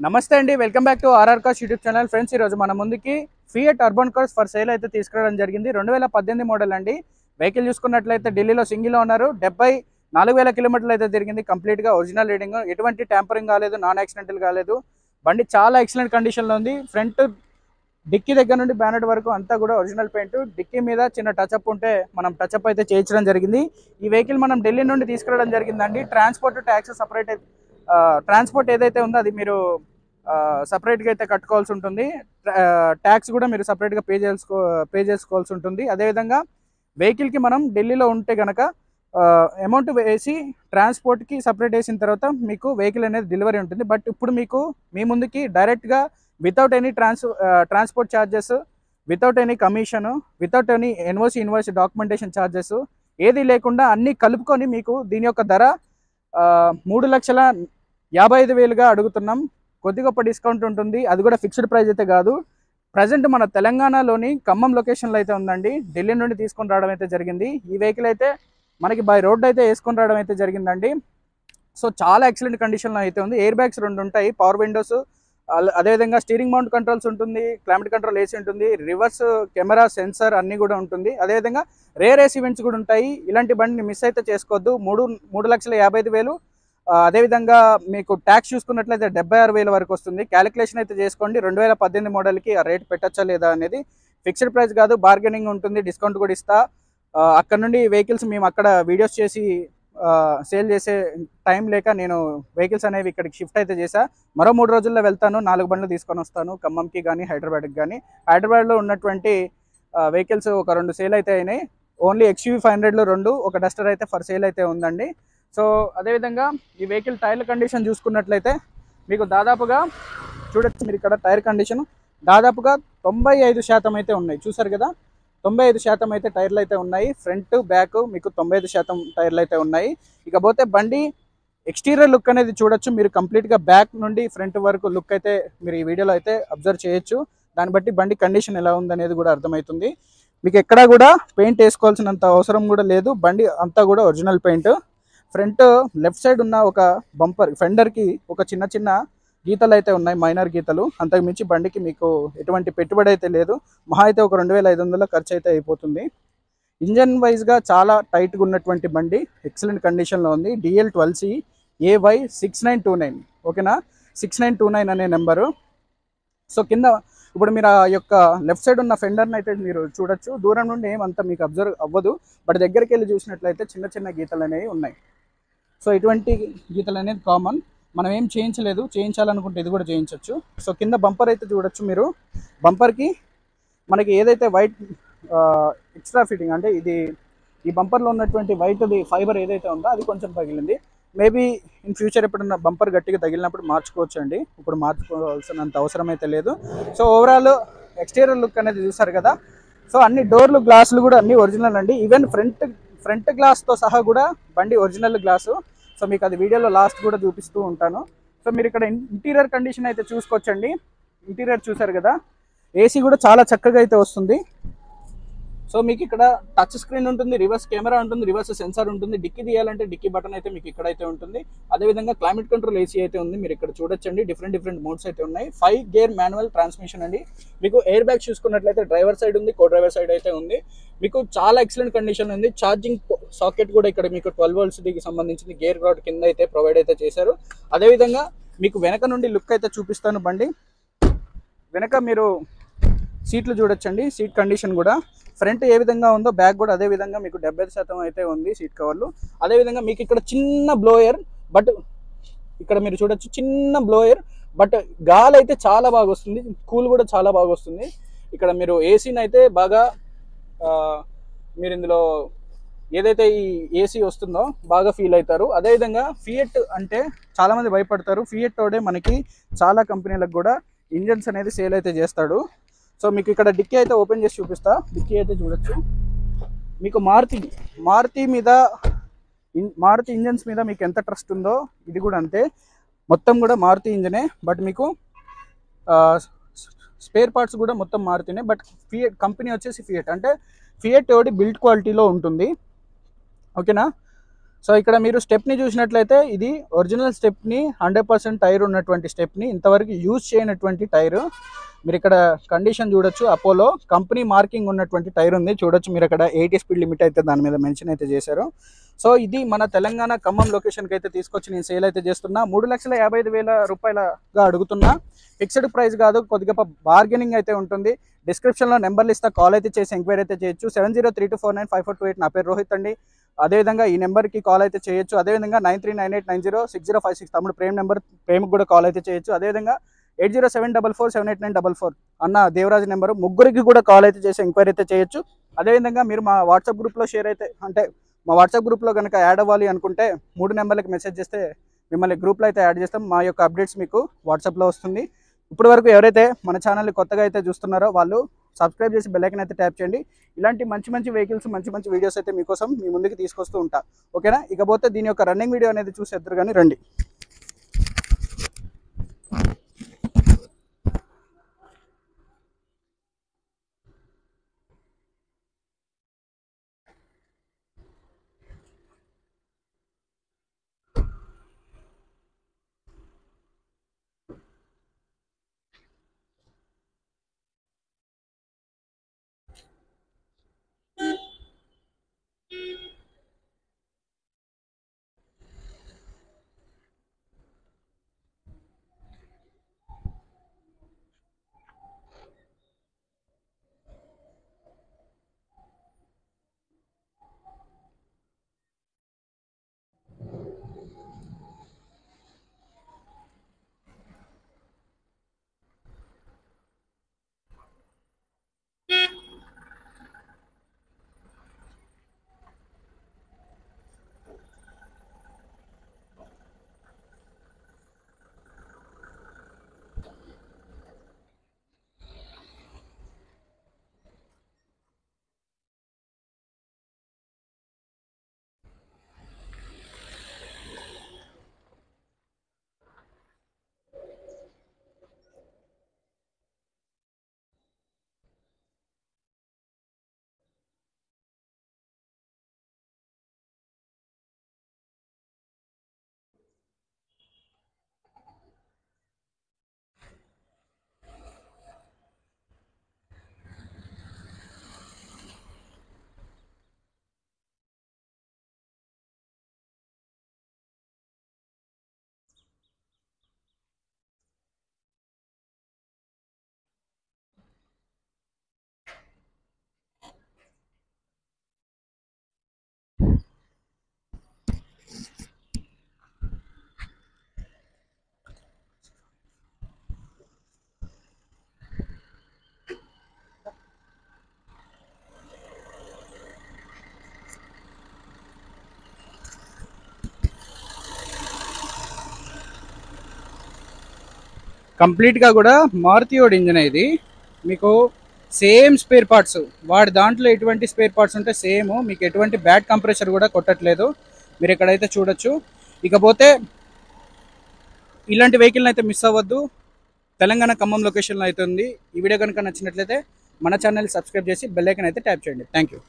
నమస్తే అండి, welcome back to RR cars YouTube channel. Friends, ఈరోజు మన ముందుకి Fiat Urban cars for sale అయితే తీసుకురావడం జరిగింది. 2018 మోడల్ అండి. వెహికల్ చూసుకున్నట్లయితే ఢిల్లీలో సింగిల్లో ఉన్నారు. 74,000 కిలోమీటర్లు అయితే తిరిగింది. కంప్లీట్గా ఒరిజినల్ రీడింగ్, ఎటువంటి ట్యాంపరింగ్ కాలేదు, నాన్ యాక్సిడెంటల్ కాలేదు. బండి చాలా ఎక్సలెంట్ కండిషన్లో ఉంది. ఫ్రంట్ డిక్కీ దగ్గర నుండి బ్యానెట్ వరకు అంతా కూడా ఒరిజినల్ పెయింట్. డిక్కీ మీద చిన్న టచ్అప్ ఉంటే మనం టచ్అప్ అయితే చేయించడం జరిగింది. ఈ వెహికల్ మనం ఢిల్లీ నుండి తీసుకురావడం జరిగిందండి. ట్రాన్స్పోర్ట్ ట్యాక్స్ సపరేట్ ట్రాన్స్పోర్ట్ ఏదైతే ఉందో అది మీరు సపరేట్గా అయితే కట్టుకోవాల్సి ఉంటుంది. ట్యాక్స్ కూడా మీరు సపరేట్గా పే చేసుకోవాల్సి ఉంటుంది. అదేవిధంగా వెహికల్కి మనం ఢిల్లీలో ఉంటే కనుక అమౌంట్ వేసి ట్రాన్స్పోర్ట్కి సపరేట్ వేసిన తర్వాత మీకు వెహికల్ అనేది డెలివరీ ఉంటుంది. బట్ ఇప్పుడు మీకు మీ ముందుకి డైరెక్ట్గా without any transport charges, without any commission, without any invoice documentation charges ఏది లేకుండా అన్నీ కలుపుకొని మీకు దీని యొక్క ధర 3,55,000గా అడుగుతున్నాం. కొద్ది గొప్ప డిస్కౌంట్ ఉంటుంది, అది కూడా ఫిక్స్డ్ ప్రైస్ అయితే కాదు. ప్రజెంట్ మన తెలంగాణలోని ఖమ్మం లొకేషన్లో అయితే ఉందండి. ఢిల్లీ నుండి తీసుకొని రావడం అయితే జరిగింది. ఈ వెహికల్ అయితే మనకి బై రోడ్ అయితే వేసుకొని రావడం అయితే జరిగిందండి. సో చాలా ఎక్సలెంట్ కండిషన్లో అయితే ఉంది. ఎయిర్ బ్యాగ్స్ 2 ఉంటాయి, పవర్ విండోస్, అదేవిధంగా స్టీరింగ్ మౌంట్ కంట్రోల్స్ ఉంటుంది, క్లైమేట్ కంట్రోల్ ఏసీ ఉంటుంది, రివర్స్ కెమెరా సెన్సర్ అన్నీ కూడా ఉంటుంది. అదేవిధంగా రేర్ ఏసీ ఈవెంట్స్ కూడా ఉంటాయి. ఇలాంటి బండిని మిస్ అయితే చేసుకోవద్దు. 3,55,000. అదేవిధంగా మీకు ట్యాక్స్ చూసుకున్నట్లయితే 76,000 వరకు వస్తుంది. క్యాలిక్యులేషన్ అయితే చేసుకోండి. 2018 మోడల్కి ఆ రేట్ పెట్టచ్చా లేదా అనేది. ఫిక్స్డ్ ప్రైస్ కాదు, బార్గెనింగ్ ఉంటుంది, డిస్కౌంట్ కూడా ఇస్తా. అక్కడ నుండి వెహికల్స్ మేము అక్కడ వీడియోస్ చేసి సేల్ చేసే టైం లేక నేను వెహికల్స్ అనేవి ఇక్కడికి షిఫ్ట్ అయితే చేశా. మరో 3 రోజుల్లో వెళ్తాను, 4 బండ్లు తీసుకొని వస్తాను ఖమ్మంకి కానీ హైదరాబాద్కి కానీ. హైదరాబాద్లో ఉన్నటువంటి వెహికల్స్ ఒక 2 సేల్ అయితే అయినాయి. ఓన్లీ XUV 500లో 2, ఒక డస్టర్ అయితే ఫర్ సేల్ అయితే ఉందండి. సో అదేవిధంగా ఈ వెహికల్ టైర్ల కండిషన్ చూసుకున్నట్లయితే మీకు దాదాపుగా చూడొచ్చు, మీరు ఇక్కడ టైర్ కండిషన్ దాదాపుగా 95% అయితే ఉన్నాయి. చూసారు కదా, 95% అయితే టైర్లు అయితే ఉన్నాయి. ఫ్రంట్ బ్యాక్ మీకు 95% టైర్లు అయితే ఉన్నాయి. ఇకపోతే బండి ఎక్స్టీరియర్ లుక్ అనేది చూడొచ్చు మీరు. కంప్లీట్గా బ్యాక్ నుండి ఫ్రంట్ వరకు లుక్ అయితే మీరు ఈ వీడియోలో అయితే అబ్జర్వ్ చేయొచ్చు. దాన్ని బట్టి బండి కండిషన్ ఎలా ఉందనేది కూడా అర్థమవుతుంది. మీకు ఎక్కడా కూడా పెయింట్ వేసుకోవాల్సినంత అవసరం కూడా లేదు. బండి అంతా కూడా original paint. Front left side ఉన్న ఒక బంపర్ ఫెండర్కి ఒక చిన్న చిన్న గీతలు అయితే ఉన్నాయి, మైనర్ గీతలు. అంతకు మించి బండికి మీకు ఎటువంటి పెట్టుబడి అయితే లేదు. మహా అయితే ఒక 2,500 ఖర్చు అయితే అయిపోతుంది. ఇంజన్ వైజ్గా చాలా టైట్గా ఉన్నటువంటి బండి, ఎక్సలెంట్ కండిషన్లో ఉంది. DL12C AY 6929, ఓకేనా, 6929 అనే నెంబరు. సో కింద ఇప్పుడు మీరు ఆ యొక్క లెఫ్ట్ సైడ్ ఉన్న ఫెండర్ని అయితే మీరు చూడొచ్చు. దూరం నుండి ఏమంతా మీకు అబ్జర్వ్ అవ్వదు, బట్ దగ్గరికి వెళ్ళి చూసినట్లయితే చిన్న చిన్న గీతలు అనేవి ఉన్నాయి. సో ఇటువంటి గీతలు అనేది కామన్, మనం ఏం చేయించలేదు. చేయించాలనుకుంటే ఇది కూడా చేయించవచ్చు. సో కింద బంపర్ అయితే చూడొచ్చు మీరు. బంపర్కి మనకి ఏదైతే వైట్ ఎక్స్ట్రా ఫిట్టింగ్ అంటే ఇది ఈ బంపర్లో ఉన్నటువంటి వైట్ది ఫైబర్ ఏదైతే ఉందో అది కొంచెం పగిలింది. మేబీ ఇన్ ఫ్యూచర్ ఎప్పుడన్నా బంపర్ గట్టిగా తగిలినప్పుడు మార్చుకోవచ్చు అండి. ఇప్పుడు మార్చుకోవాల్సినంత అవసరం అయితే లేదు. సో ఓవరాల్ ఎక్స్టీరియర్ లుక్ అనేది చూసారు కదా. సో అన్ని డోర్లు, గ్లాసులు కూడా అన్ని ఒరిజినల్ అండి. ఈవెన్ ఫ్రంట్ గ్లాస్తో సహా కూడా బండి ఒరిజినల్ గ్లాసు. సో మీకు అది వీడియోలో లాస్ట్ కూడా చూపిస్తూ ఉంటాను. సో మీరు ఇక్కడ ఇంటీరియర్ కండిషన్ అయితే చూసుకోవచ్చండి. ఇంటీరియర్ చూసారు కదా, ఏసీ కూడా చాలా చక్కగా అయితే వస్తుంది. సో మీకు ఇక్కడ టచ్ స్క్రీన్ ఉంటుంది, రివర్స్ కెమెరా ఉంటుంది, రివర్స్ సెన్సార్ ఉంటుంది. డిక్కీ తీయాలంటే డిక్కీ బటన్ అయితే మీకు ఇక్కడైతే ఉంటుంది. అదేవిధంగా క్లైమేట్ కంట్రోల్ ఏసీ అయితే ఉంది, మీరు ఇక్కడ చూడొచ్చండి. డిఫరెంట్ మోడ్స్ అయితే ఉన్నాయి. 5 గేర్ మాన్యువల్ ట్రాన్స్మిషన్ అండి. మీకు ఎయిర్ బ్యాగ్ చూసుకున్నట్లయితే డ్రైవర్ సైడ్ ఉంది, కో డ్రైవర్ సైడ్ అయితే ఉంది. మీకు చాలా ఎక్సలెంట్ కండిషన్ ఉంది. ఛార్జింగ్ సాకెట్ కూడా ఇక్కడ మీకు 12 voltsకి సంబంధించింది గేర్ రాడ్ కింద అయితే ప్రొవైడ్ అయితే చేశారు. అదేవిధంగా మీకు వెనక నుండి లుక్ అయితే చూపిస్తాను. బండి వెనక మీరు సీట్లు చూడొచ్చండి, సీట్ కండిషన్ కూడా. ఫ్రంట్ ఏ విధంగా ఉందో బ్యాక్ కూడా అదే విధంగా మీకు 75% అయితే ఉంది సీట్ కవర్లు. అదేవిధంగా మీకు ఇక్కడ చిన్న బ్లోయర్, బట్ ఇక్కడ మీరు చూడొచ్చు చిన్న బ్లోయర్, బట్ గాలి అయితే చాలా బాగా వస్తుంది, కూల్ కూడా చాలా బాగా వస్తుంది. ఇక్కడ మీరు ఏసీని అయితే బాగా మీరు ఇందులో ఏదైతే ఈ ఏసీ వస్తుందో బాగా ఫీల్ అవుతారు. అదేవిధంగా ఫియట్ అంటే చాలామంది భయపడతారు. ఫియట్ తోడే మనకి చాలా కంపెనీలకు కూడా ఇంజన్స్ అనేది సేల్ అయితే చేస్తాడు. సో మీకు ఇక్కడ డిక్కీ అయితే ఓపెన్ చేసి చూపిస్తా. డిక్కీ అయితే చూడొచ్చు. మీకు మారుతి ఇంజన్స్ మీద మీకు ఎంత ట్రస్ట్ ఉందో ఇది కూడా అంతే. మొత్తం కూడా మారుతి ఇంజనే, బట్ మీకు స్పేర్ పార్ట్స్ కూడా మొత్తం మారుతినే. బట్ ఫియట్ కంపెనీ వచ్చేసి ఫియట్, అంటే ఫియట్ ఒకటి బిల్డ్ క్వాలిటీలో ఉంటుంది, ఓకేనా. సో ఇక్కడ మీరు స్టెప్ని చూసినట్లయితే ఇది ఒరిజినల్ స్టెప్ని 100% టైర్ ఉన్నటువంటి స్టెప్ని, ఇంతవరకు యూజ్ చేయనటువంటి టైరు. మీరు ఇక్కడ కండిషన్ చూడొచ్చు, అపోలో కంపెనీ మార్కింగ్ ఉన్నటువంటి టైర్ ఉంది చూడొచ్చు. మీరు అక్కడ 80 స్పీడ్ లిమిట్ అయితే దాని మీద మెన్షన్ అయితే చేశారు. సో ఇది మన తెలంగాణ ఖమ్మం లొకేషన్కి అయితే తీసుకొచ్చి నేను సేల్ అయితే చేస్తున్నా. 3,55,000 రూపాయలుగా అడుగుతున్నా. ఫిక్స్డ్ ప్రైస్ కాదు, కొద్దిగా బార్గెనింగ్ అయితే ఉంటుంది. డిస్క్రిప్షన్లో నెంబర్లు ఇస్తా, కాల్ అయితే చేసి ఎంక్వైరీ అయితే చేయొచ్చు. 7032495428. నా పేరు రోహిత్ అండి. అదేవిధంగా ఈ నెంబర్కి కాల్ అయితే చేయొచ్చు. అదేవిధంగా 9398906056 తమ్ముడు ప్రేమ్ నెంబర్, ప్రేమ్కి కూడా కాల్ అయితే చేయొచ్చు. అదేవిధంగా 8074478944 అన్న దేవరాజ్ నెంబరు, ముగ్గురికి కూడా కాల్ అయితే చేసి ఎంక్వైరీ అయితే చేయొచ్చు. అదేవిధంగా మీరు మా వాట్సాప్ గ్రూప్లో షేర్ అయితే అంటే మా వాట్సాప్ గ్రూప్లో కనుక యాడ్ అవ్వాలి అనుకుంటే 3 నెంబర్లకు మెసేజ్ చేస్తే మిమ్మల్ని గ్రూప్లో అయితే యాడ్ చేస్తాం. మా యొక్క అప్డేట్స్ మీకు వాట్సాప్లో వస్తుంది. ఇప్పటి వరకు ఎవరైతే మన ఛానల్ని కొత్తగా అయితే చూస్తున్నారో వాళ్ళు సబ్స్క్రైబ్ చేసి బెల్ ఐకాన్ అయితే ట్యాప్ చేయండి. ఇలాంటి మంచి మంచి వెహికల్స్, మంచి మంచి వీడియోస్ అయితే మీకోసం మీ ముందుకు తీసుకొస్తూ ఉంటా. ఓకేనా? ఇకపోతే దీని యొక్క రన్నింగ్ వీడియో అనేది చూసేద్దరు కానీ రండి. కంప్లీట్గా కూడా మారుతియోడ్ ఇంజన్ ఇది. మీకు సేమ్ స్పేర్ పార్ట్స్, వాడి దాంట్లో ఎటువంటి స్పేర్ పార్ట్స్ ఉంటే సేమ్, మీకు ఎటువంటి బ్యాడ్ కంప్రెషర్ కూడా కొట్టట్లేదు. మీరు ఎక్కడైతే చూడొచ్చు. ఇకపోతే ఇలాంటి వెహికల్ని అయితే మిస్ అవ్వద్దు. తెలంగాణ ఖమ్మం లొకేషన్లో అయితే ఉంది. ఈ వీడియో కనుక నచ్చినట్లయితే మన ఛానల్ సబ్స్క్రైబ్ చేసి బెల్ ఐకాన్ అయితే ట్యాప్ చేయండి. Thank you.